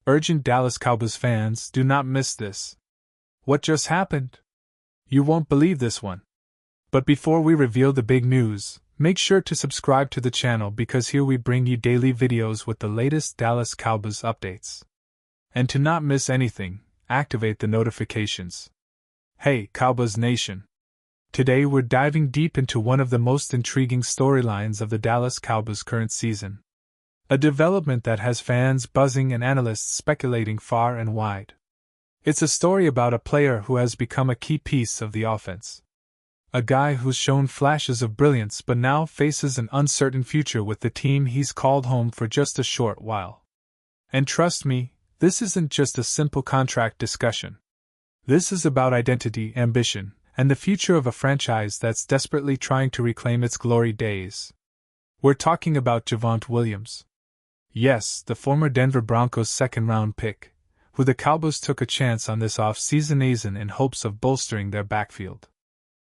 Urgent Dallas Cowboys fans, do not miss this. What just happened? You won't believe this one. But before we reveal the big news, make sure to subscribe to the channel because here we bring you daily videos with the latest Dallas Cowboys updates. And to not miss anything, activate the notifications. Hey, Cowboys Nation! Today we're diving deep into one of the most intriguing storylines of the Dallas Cowboys' current season. A development that has fans buzzing and analysts speculating far and wide. It's a story about a player who has become a key piece of the offense. A guy who's shown flashes of brilliance but now faces an uncertain future with the team he's called home for just a short while. And trust me, this isn't just a simple contract discussion. This is about identity, ambition, and the future of a franchise that's desperately trying to reclaim its glory days. We're talking about Javontae Williams. Yes, the former Denver Broncos second-round pick, who the Cowboys took a chance on this off-season in hopes of bolstering their backfield.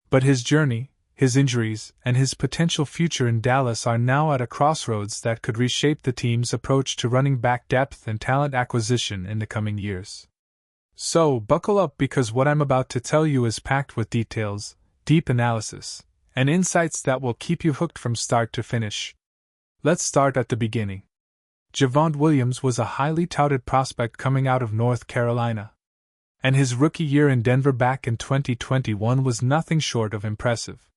But his journey, his injuries, and his potential future in Dallas are now at a crossroads that could reshape the team's approach to running back depth and talent acquisition in the coming years. So, buckle up because what I'm about to tell you is packed with details, deep analysis, and insights that will keep you hooked from start to finish. Let's start at the beginning. Javontae Williams was a highly touted prospect coming out of North Carolina. And his rookie year in Denver back in 2021 was nothing short of impressive.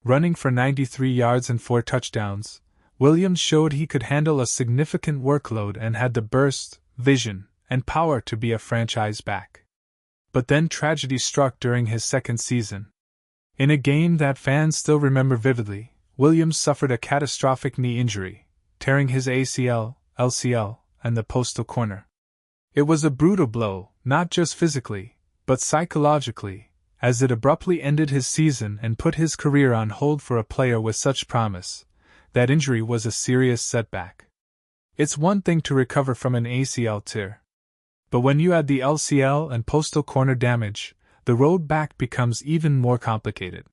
Running for 93 yards and 4 touchdowns, Williams showed he could handle a significant workload and had the burst, vision, and power to be a franchise back. But then tragedy struck during his second season. In a game that fans still remember vividly, Williams suffered a catastrophic knee injury, tearing his ACL, LCL, and the postal corner. It was a brutal blow, not just physically, but psychologically, as it abruptly ended his season and put his career on hold for a player with such promise. That injury was a serious setback. It's one thing to recover from an ACL tear. But when you add the LCL and postal corner damage, the road back becomes even more complicated.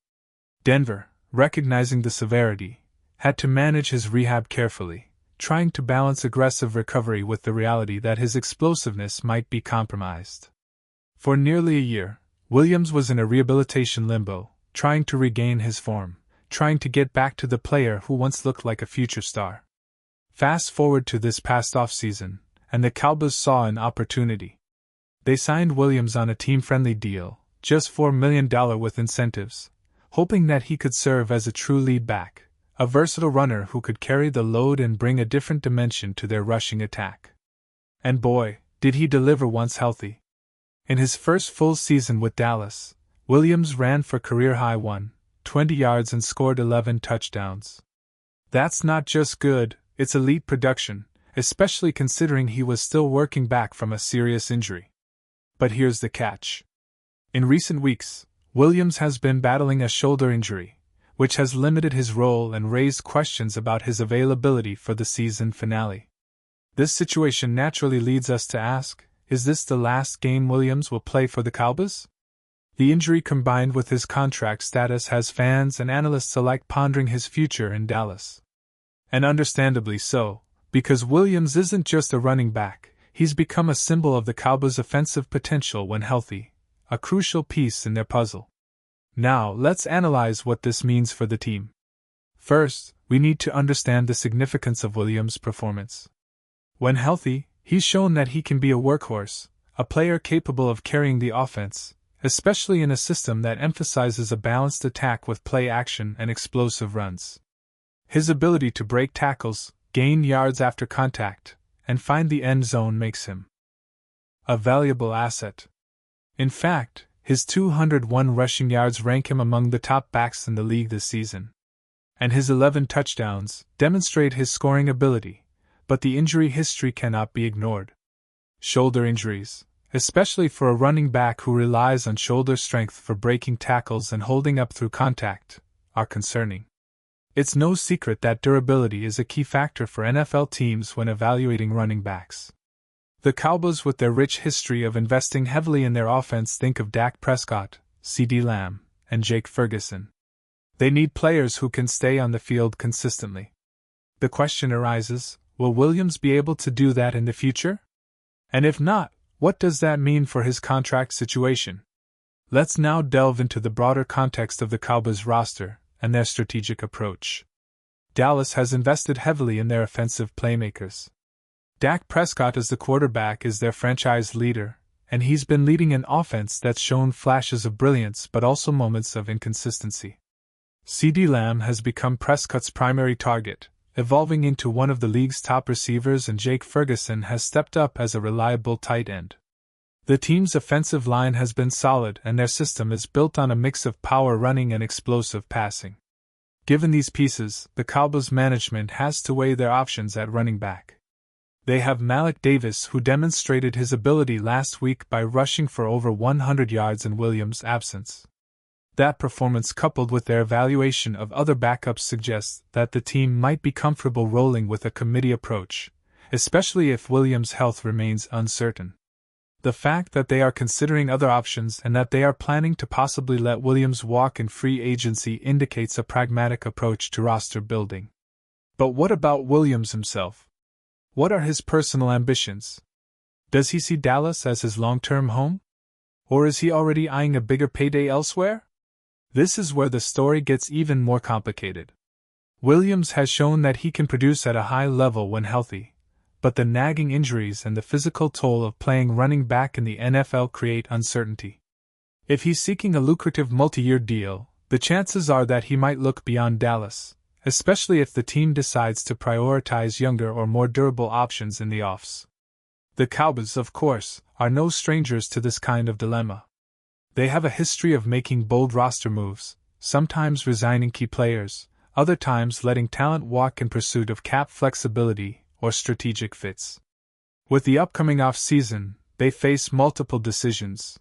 Denver, recognizing the severity, had to manage his rehab carefully, trying to balance aggressive recovery with the reality that his explosiveness might be compromised. For nearly a year, Williams was in a rehabilitation limbo, trying to regain his form, trying to get back to the player who once looked like a future star. Fast forward to this past offseason, and the Cowboys saw an opportunity. They signed Williams on a team-friendly deal, just $4 million with incentives, hoping that he could serve as a true lead back, a versatile runner who could carry the load and bring a different dimension to their rushing attack. And boy, did he deliver once healthy. In his first full season with Dallas, Williams ran for career-high 120 yards and scored 11 touchdowns. That's not just good, it's elite production, especially considering he was still working back from a serious injury. But here's the catch. In recent weeks, Williams has been battling a shoulder injury, which has limited his role and raised questions about his availability for the season finale. This situation naturally leads us to ask, is this the last game Williams will play for the Cowboys? The injury combined with his contract status has fans and analysts alike pondering his future in Dallas. And understandably so, because Williams isn't just a running back, he's become a symbol of the Cowboys' offensive potential when healthy, a crucial piece in their puzzle. Now, let's analyze what this means for the team. First, we need to understand the significance of Williams' performance. When healthy, he's shown that he can be a workhorse, a player capable of carrying the offense, especially in a system that emphasizes a balanced attack with play action and explosive runs. His ability to break tackles, gain yards after contact, and find the end zone makes him a valuable asset. In fact, his 201 rushing yards rank him among the top backs in the league this season. And his 11 touchdowns demonstrate his scoring ability, but the injury history cannot be ignored. Shoulder injuries, especially for a running back who relies on shoulder strength for breaking tackles and holding up through contact, are concerning. It's no secret that durability is a key factor for NFL teams when evaluating running backs. The Cowboys, with their rich history of investing heavily in their offense, think of Dak Prescott, CeeDee Lamb, and Jake Ferguson. They need players who can stay on the field consistently. The question arises, will Williams be able to do that in the future? And if not, what does that mean for his contract situation? Let's now delve into the broader context of the Cowboys roster and their strategic approach. Dallas has invested heavily in their offensive playmakers. Dak Prescott as the quarterback is their franchise leader, and he's been leading an offense that's shown flashes of brilliance but also moments of inconsistency. CeeDee Lamb has become Prescott's primary target, evolving into one of the league's top receivers, and Jake Ferguson has stepped up as a reliable tight end. The team's offensive line has been solid, and their system is built on a mix of power running and explosive passing. Given these pieces, the Cowboys management has to weigh their options at running back. They have Malik Davis, who demonstrated his ability last week by rushing for over 100 yards in Williams' absence. That performance, coupled with their evaluation of other backups, suggests that the team might be comfortable rolling with a committee approach, especially if Williams' health remains uncertain. The fact that they are considering other options and that they are planning to possibly let Williams walk in free agency indicates a pragmatic approach to roster building. But what about Williams himself? What are his personal ambitions? Does he see Dallas as his long-term home? Or is he already eyeing a bigger payday elsewhere? This is where the story gets even more complicated. Williams has shown that he can produce at a high level when healthy, but the nagging injuries and the physical toll of playing running back in the NFL create uncertainty. If he's seeking a lucrative multi-year deal, the chances are that he might look beyond Dallas, especially if the team decides to prioritize younger or more durable options in the offs. The Cowboys, of course, are no strangers to this kind of dilemma. They have a history of making bold roster moves, sometimes resigning key players, other times letting talent walk in pursuit of cap flexibility or strategic fits. With the upcoming off-season, they face multiple decisions.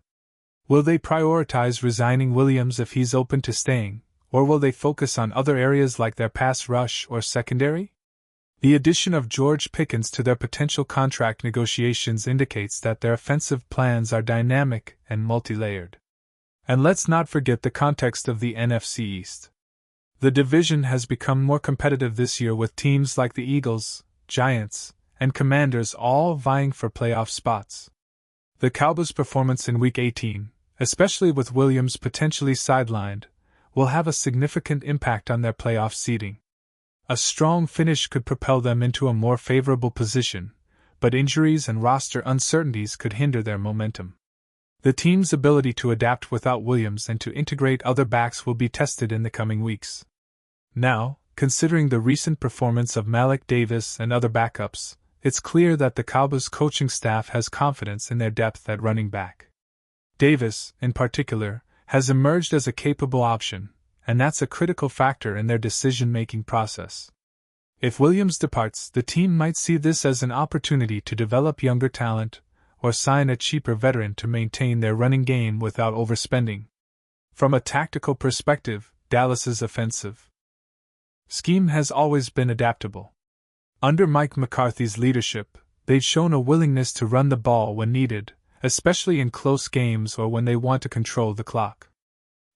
Will they prioritize resigning Williams if he's open to staying, or will they focus on other areas like their pass rush or secondary? The addition of George Pickens to their potential contract negotiations indicates that their offensive plans are dynamic and multi-layered. And let's not forget the context of the NFC East. The division has become more competitive this year, with teams like the Eagles, Giants, and Commanders all vying for playoff spots. The Cowboys' performance in Week 18, especially with Williams potentially sidelined, will have a significant impact on their playoff seeding. A strong finish could propel them into a more favorable position, but injuries and roster uncertainties could hinder their momentum. The team's ability to adapt without Williams and to integrate other backs will be tested in the coming weeks. Now, considering the recent performance of Malik Davis and other backups, it's clear that the Cowboys coaching staff has confidence in their depth at running back. Davis, in particular, has emerged as a capable option, and that's a critical factor in their decision-making process. If Williams departs, the team might see this as an opportunity to develop younger talent, or sign a cheaper veteran to maintain their running game without overspending. From a tactical perspective, Dallas's offensive scheme has always been adaptable. Under Mike McCarthy's leadership, they've shown a willingness to run the ball when needed, especially in close games or when they want to control the clock.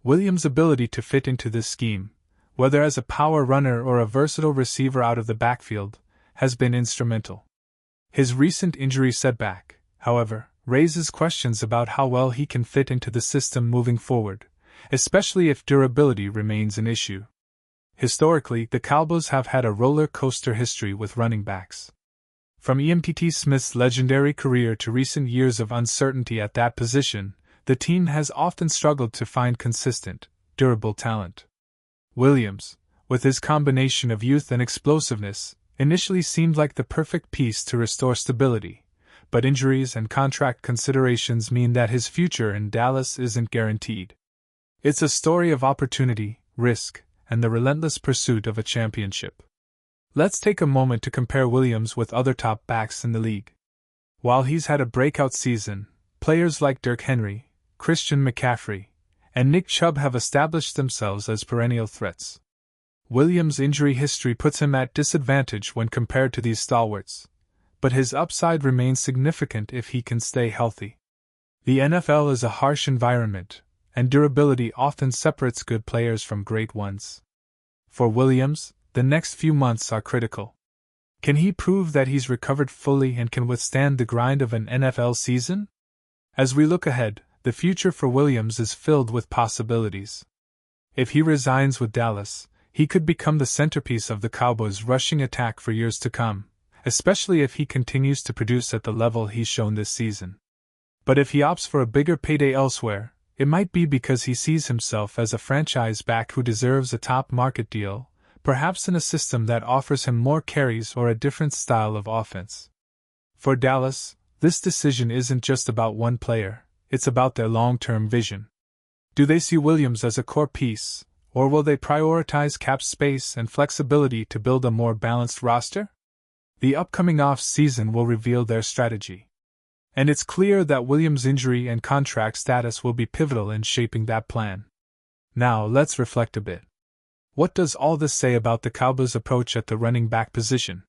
Williams' ability to fit into this scheme, whether as a power runner or a versatile receiver out of the backfield, has been instrumental. His recent injury setback, however, raises questions about how well he can fit into the system moving forward, especially if durability remains an issue. Historically, the Cowboys have had a roller coaster history with running backs. From Emmitt Smith's legendary career to recent years of uncertainty at that position, the team has often struggled to find consistent, durable talent. Williams, with his combination of youth and explosiveness, initially seemed like the perfect piece to restore stability, but injuries and contract considerations mean that his future in Dallas isn't guaranteed. It's a story of opportunity, risk, and the relentless pursuit of a championship. Let's take a moment to compare Williams with other top backs in the league. While he's had a breakout season, players like Derrick Henry, Christian McCaffrey, and Nick Chubb have established themselves as perennial threats. Williams' injury history puts him at disadvantage when compared to these stalwarts, but his upside remains significant if he can stay healthy. The NFL is a harsh environment, and durability often separates good players from great ones. For Williams, the next few months are critical. Can he prove that he's recovered fully and can withstand the grind of an NFL season? As we look ahead, the future for Williams is filled with possibilities. If he resigns with Dallas, he could become the centerpiece of the Cowboys' rushing attack for years to come, especially if he continues to produce at the level he's shown this season. But if he opts for a bigger payday elsewhere, it might be because he sees himself as a franchise back who deserves a top market deal, perhaps in a system that offers him more carries or a different style of offense. For Dallas, this decision isn't just about one player, it's about their long-term vision. Do they see Williams as a core piece, or will they prioritize cap space and flexibility to build a more balanced roster? The upcoming off-season will reveal their strategy. And it's clear that Williams' injury and contract status will be pivotal in shaping that plan. Now, let's reflect a bit. What does all this say about the Cowboys' approach at the running back position?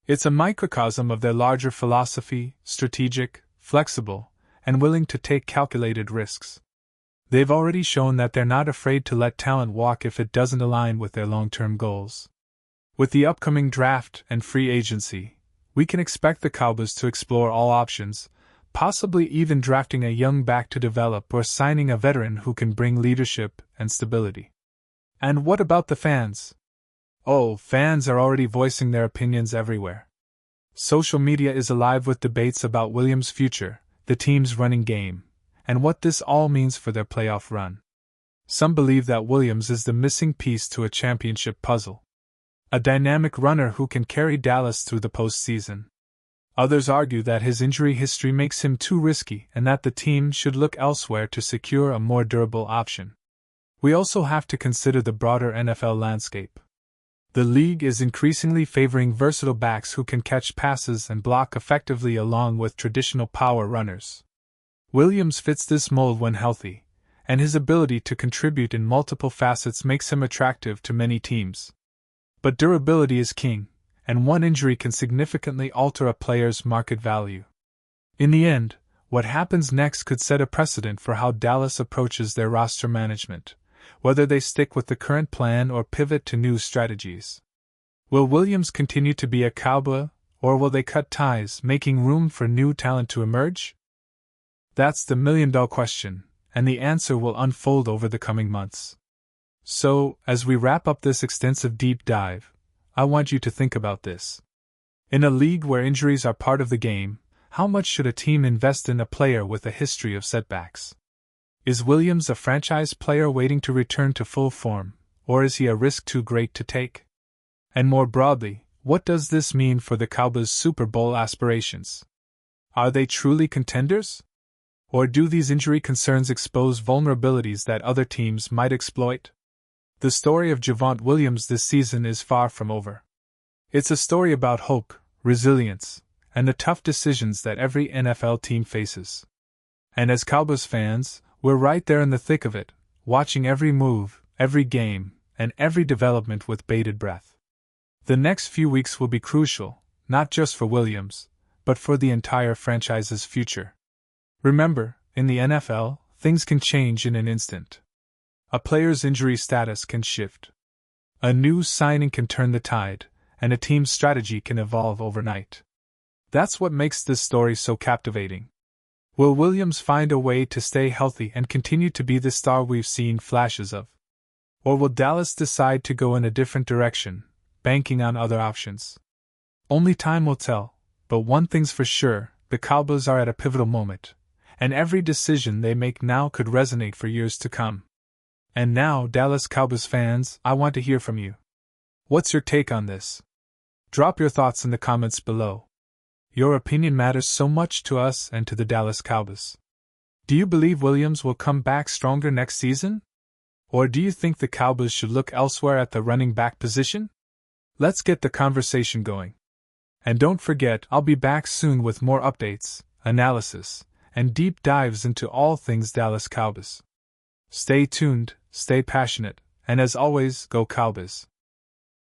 It's a microcosm of their larger philosophy: strategic, flexible, and willing to take calculated risks. They've already shown that they're not afraid to let talent walk if it doesn't align with their long-term goals. With the upcoming draft and free agency, we can expect the Cowboys to explore all options, possibly even drafting a young back to develop or signing a veteran who can bring leadership and stability. And what about the fans? Oh, fans are already voicing their opinions everywhere. Social media is alive with debates about Williams' future, the team's running game, and what this all means for their playoff run. Some believe that Williams is the missing piece to a championship puzzle, a dynamic runner who can carry Dallas through the postseason. Others argue that his injury history makes him too risky and that the team should look elsewhere to secure a more durable option. We also have to consider the broader NFL landscape. The league is increasingly favoring versatile backs who can catch passes and block effectively along with traditional power runners. Williams fits this mold when healthy, and his ability to contribute in multiple facets makes him attractive to many teams. But durability is king, and one injury can significantly alter a player's market value. In the end, what happens next could set a precedent for how Dallas approaches their roster management, whether they stick with the current plan or pivot to new strategies. Will Williams continue to be a Cowboy, or will they cut ties, making room for new talent to emerge? That's the million-dollar question, and the answer will unfold over the coming months. So, as we wrap up this extensive deep dive, I want you to think about this. In a league where injuries are part of the game, how much should a team invest in a player with a history of setbacks? Is Williams a franchise player waiting to return to full form, or is he a risk too great to take? And more broadly, what does this mean for the Cowboys' Super Bowl aspirations? Are they truly contenders? Or do these injury concerns expose vulnerabilities that other teams might exploit? The story of Javontae Williams this season is far from over. It's a story about hope, resilience, and the tough decisions that every NFL team faces. And as Cowboys fans, we're right there in the thick of it, watching every move, every game, and every development with bated breath. The next few weeks will be crucial, not just for Williams, but for the entire franchise's future. Remember, in the NFL, things can change in an instant. A player's injury status can shift. A new signing can turn the tide, and a team's strategy can evolve overnight. That's what makes this story so captivating. Will Williams find a way to stay healthy and continue to be the star we've seen flashes of? Or will Dallas decide to go in a different direction, banking on other options? Only time will tell, but one thing's for sure, the Cowboys are at a pivotal moment, and every decision they make now could resonate for years to come. And now, Dallas Cowboys fans, I want to hear from you. What's your take on this? Drop your thoughts in the comments below. Your opinion matters so much to us and to the Dallas Cowboys. Do you believe Williams will come back stronger next season? Or do you think the Cowboys should look elsewhere at the running back position? Let's get the conversation going. And don't forget, I'll be back soon with more updates, analysis, and deep dives into all things Dallas Cowboys. Stay tuned, stay passionate, and as always, go Cowboys.